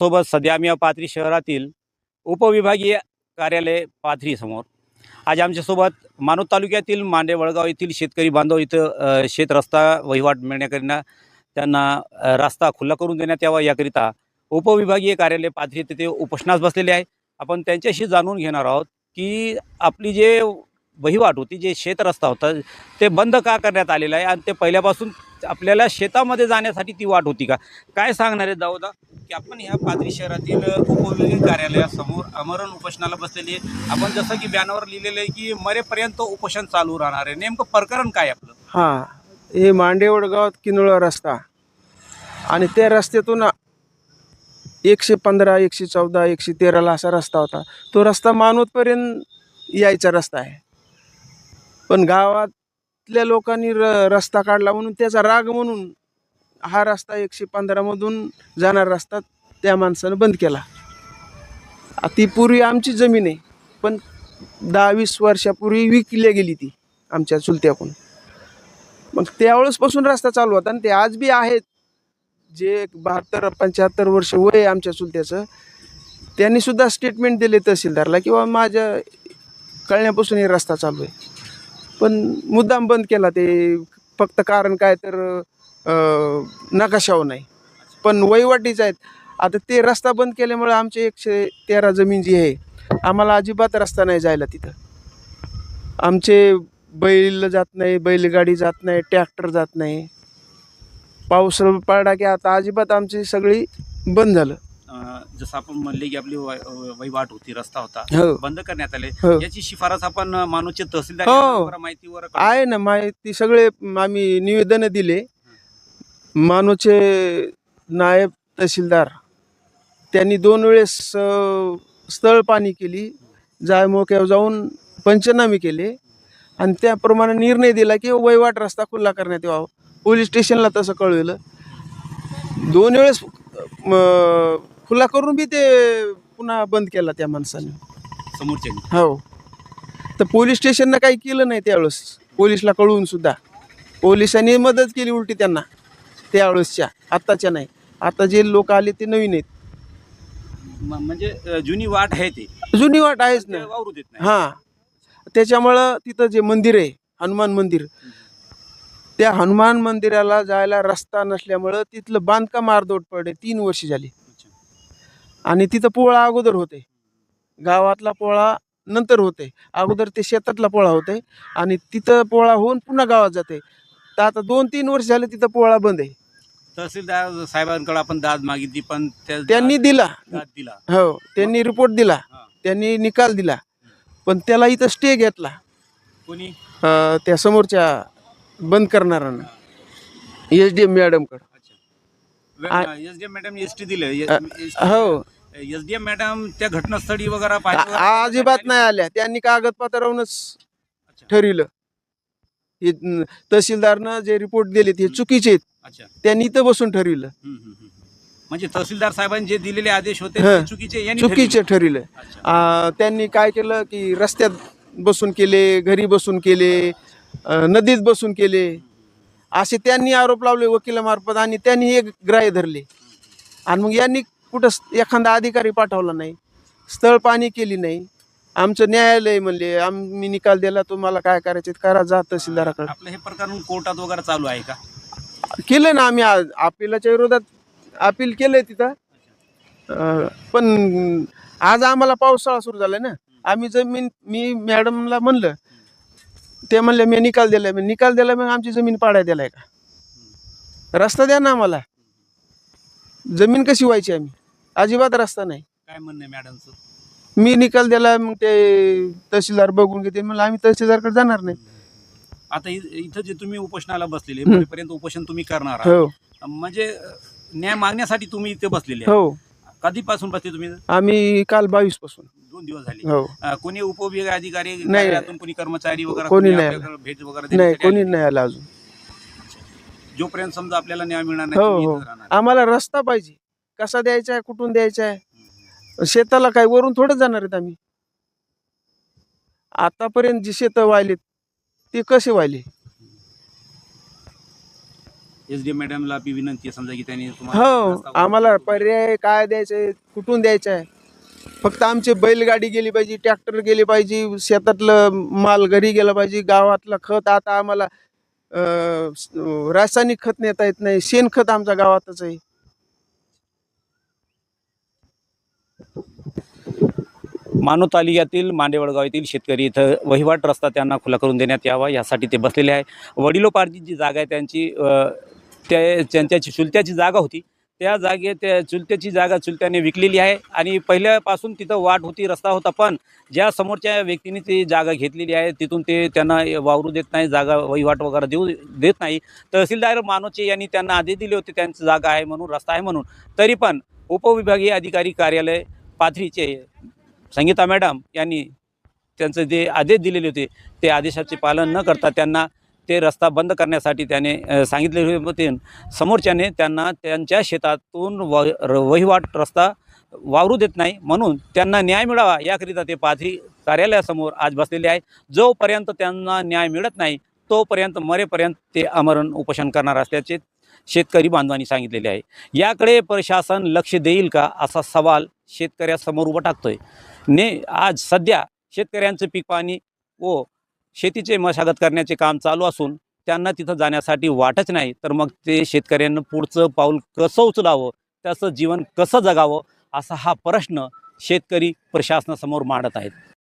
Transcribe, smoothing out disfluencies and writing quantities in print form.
सोबत सध्या आम्ही पाथरी शहरातील उपविभागीय कार्यालय पाथरी समोर आज आमच्यासोबत मानवत तालुक्यातील मांडे वळगाव येथील शेतकरी बांधव इथं शेत रस्ता वहिवाट मिळण्याकरिता त्यांना रस्ता खुला करून देण्यात यावा याकरिता उपविभागीय कार्यालय पाथरी तिथे उपोषणास बसलेले आहे। आपण त्यांच्याशी जाणून घेणार आहोत की आपली जे वहिवाट होती, जे शेत रस्ता होता ते बंद का करण्यात आलेला आहे आणि ते पहिल्यापासून आपल्याला शेतामध्ये जाण्यासाठी ती वाट होती का, काय सांगणार आहे दाऊदा की आपण ह्या पाथरी शहरातील उपविभागीय कार्यालयासमोर आमरण उपोषणाला बसलेली आहे। आपण जसं की बॅनरवर लिहिलेलं आहे की मरेपर्यंत उपोषण चालू राहणार आहे, नेमकं प्रकरण काय आपलं? हां, हे मांडे वडगावात किनोळा रस्ता आणि त्या रस्त्यातून 115, 114, 113ला असा रस्ता होता। तो रस्ता मानवतपर्यंत यायचा रस्ता आहे, पण गावातल्या लोकांनी रस्ता काढला म्हणून त्याचा राग म्हणून हा रस्ता 115मधून जाणारा रस्ता त्या माणसानं बंद केला। ती पूर्वी आमची जमीन आहे, पण 10-20 वर्षापूर्वी विकली गेली ती आमच्या चुलत्याकडून। मग त्यावेळेसपासून रस्ता चालू होता आणि ते आज बी आहेत। जे 72-75 वर्ष वय आहे आमच्या चुलत्याचं, त्यांनी सुद्धा स्टेटमेंट दिले तहसीलदारला किंवा माझ्या कळण्यापासून हे रस्ता चालू आहे, पण मुद्दाम बंद केला। ते फक्त कारण काय तर नकाशावर नाही, पण वहिवाटीच आहेत। आता ते रस्ता बंद केल्यामुळे आमचे 113 जमीन जी आहे, आम्हाला अजिबात रस्ता नाही जायला तिथं। आमचे बैल जात नाही, बैलगाडी जात नाही, ट्रॅक्टर जात नाही। पाऊस पडला की आता अजिबात आमची सगळी बंद झालं। जसं आपण म्हणले की आपली वहिवाट होती, रस्ता होता हो, बंद करण्यात आले, हो, याची शिफारस आपण मानवतचे तहसीलदार हो, माहितीवर आहे ना माहिती। सगळे आम्ही निवेदन दिले। मानवचे नायब तहसीलदार त्यांनी 2 वेळेस स्थळ पाणी केली, मोक्यावर जाऊन पंचनामे केले आणि त्याप्रमाणे निर्णय दिला की वहिवाट रस्ता खुला करण्यात यावा। पोलीस स्टेशनला तसं कळवलं। 2 वेळेस खुला करून बी ते पुन्हा बंद केला त्या माणसाने समोरच्या। हो, तर पोलीस स्टेशननं काही केलं नाही त्यावेळेस। पोलीसला कळवून सुद्धा पोलिसांनी मदत केली उलटी त्यांना त्यावेळेसच्या, आत्ताच्या नाही। आता जे लोक आले ते नवीन आहेत, म्हणजे जुनी वाट आहे, ती जुनी वाट आहेच ना। वावरू देत नाही। हां, त्याच्यामुळं तिथं जे मंदिर आहे हनुमान मंदिर, त्या हनुमान मंदिराला जायला रस्ता नसल्यामुळं तिथलं बांधकाम अर्धवट पडले। 3 वर्ष झाली आणि तिथं पोळा अगोदर होते, गावातला पोळा नंतर होते। अगोदर ते शेतातला पोळा होते आणि तिथं पोळा होऊन पुन्हा गावात जाते। तर आता 2-3 वर्ष झाले तिथं पोळा बंद आहे। तहसीलदार साहेबांकडे आपण दाद मागितली, पण त्यांनी दिला, दाद दिला। हो, त्यांनी रिपोर्ट दिला, त्यांनी निकाल दिला, पण त्याला इथं स्टे घेतला कोणी, त्या समोरच्या बंद करणाऱ्यानं, SDM मॅडमकडं। एसडीएम मॅडम एसटी दिले, हो, एसडीएम मॅडम त्या घटनास्थळी वगैरे अजिबात नाही आल्या। त्यांनी कागदपत्रावरूनच ठरविलं। हे तहसीलदारनं जे रिपोर्ट दिले ते चुकीचे आहेत, अच्छा, त्यांनी इथं बसून ठरविलं। म्हणजे तहसीलदार साहेबांनी जे दिलेले आदेश होते ते चुकीचे ठरविलं। त्यांनी काय केलं की रस्त्यात बसून केले, घरी बसून केले, नदीत बसून केले, असे त्यांनी आरोप लावले वकिलामार्फत आणि त्यांनी हे ग्राह्य धरले। आणि मग यांनी कुठं एखादा अधिकारी पाठवला नाही, स्थळ पाणी केली नाही। आमचं न्यायालय म्हणले आम्ही निकाल दिला, तुम्हाला काय करायचे करा, जा तहसीलदाराकडे। आपलं हे प्रकरण कोर्टात वगैरे चालू आहे का? केलं ना आम्ही, अपिलाच्या विरोधात अपील केलंय तिथं। पण आज आम्हाला पावसाळा सुरू झाला ना, आम्ही जमीन, मी मॅडमला म्हणलं, ते म्हणले मी निकाल दिलाय। मी निकाल दिला, मग आमची जमीन पाडायला दिलाय का? रस्ता द्या ना आम्हाला, जमीन कशी व्हायची आम्ही? अजिबात रस्ता नाही। काय म्हणणं आहे मॅडमचं? मी निकाल दिला, मग ते तहसीलदार बघून घेते, म्हणलं आम्ही तहसीलदारकडे जाणार नाही। आता इथं जे तुम्ही उपोषणाला बसलेले, मरेपर्यंत उपोषण तुम्ही करणार हो, म्हणजे न्याय मागण्यासाठी तुम्ही इथे बसलेले? हो, कधीपासून बसले तुम्ही? आम्ही काल 22 पासून। 2 दिवस झाले। हो, कोणी उपविभाग अधिकारी, नाही, कोणी कर्मचारी वगैरे कोणी नाही, भेट वगैरे नाही, कोणी नाही आला अजून। जोपर्यंत समजा आपल्याला न्याय मिळणार हो, नाही, हो, आम्हाला रस्ता पाहिजे। कसा द्यायचा आहे, कुठून द्यायचा आहे? शेताला काय वरून थोडं जाणार आहेत आम्ही? आतापर्यंत जे शेत वाहिले ते कसे वाहिले? SD मॅडमला बी विनंती आहे समजा की त्यांनी तुम्हाला हो, रस्ता आम्हाला पर्याय काय द्यायचंय, कुठून द्यायचं आहे? फक्त आमची बैलगाडी गेली पाहिजे, ट्रॅक्टर गेली पाहिजे, शेतातलं माल घरी गेला पाहिजे, गावातलं खत आता आम्हाला रासायनिक खत नेता येत नाही, शेणखत आमच्या गावातच आहे. मानूर तालुक्यातील मांडेवळगाव येथील शेतकरी इथं वहिवाट रस्ता त्यांना खुला करून देण्यात यावा यासाठी ते बसलेले आहे. वडिलोपार्जित जी जागा आहे त्यांची त्यांच्याची चुलत्याची जागा होती. त्या त्या चुलत्याची जागा चुलत्याने विकलेली आहे आणि पहिल्यापासून तिथं वाट होती, रस्ता होता. पण ज्या समोरच्या व्यक्तीने ती जागा घेतलेली आहे तिथून ते त्यांना वावरू देत नाही, जागा वहिवाट वगैरे देत नाही. तहसीलदार मानोचे यांनी त्यांना आदेश दिले होते त्यांची जागा आहे म्हणून, रस्ता आहे म्हणून. तरी पण उपविभागीय अधिकारी कार्यालय पाथरीचे संगीता मॅडम यांनी त्यांचं जे आदेश दिलेले होते ते आदेशाचे पालन न करता त्यांना ते रस्ता बंद करण्यासाठी त्याने सांगितलेले होते. समोरच्याने त्यांना त्यांच्या शेतातून वहिवाट रस्ता वावरू देत नाही, म्हणून त्यांना न्याय मिळावा याकरिता ते पाथरी कार्यालयासमोर आज बसलेले आहे. जोपर्यंत त्यांना न्याय मिळत नाही तोपर्यंत मरेपर्यंत ते आमरण उपोषण करणार असल्याचे शेतकरी बांधवांनी सांगितलेले आहे. याकडे प्रशासन लक्ष देईल का असा सवाल शेतकऱ्यासमोर उभा टाकतोय. आज सध्या शेतकऱ्यांचं पीक पाणी व शेतीचे मशागत करण्याचे काम चालू असून त्यांना तिथं जाण्यासाठी वाटच नाही, तर मग ते शेतकऱ्यांना पुढचं पाऊल कसं उचलावं, त्याचं जीवन कसं जगावं असा हा प्रश्न शेतकरी प्रशासनासमोर मांडत आहेत.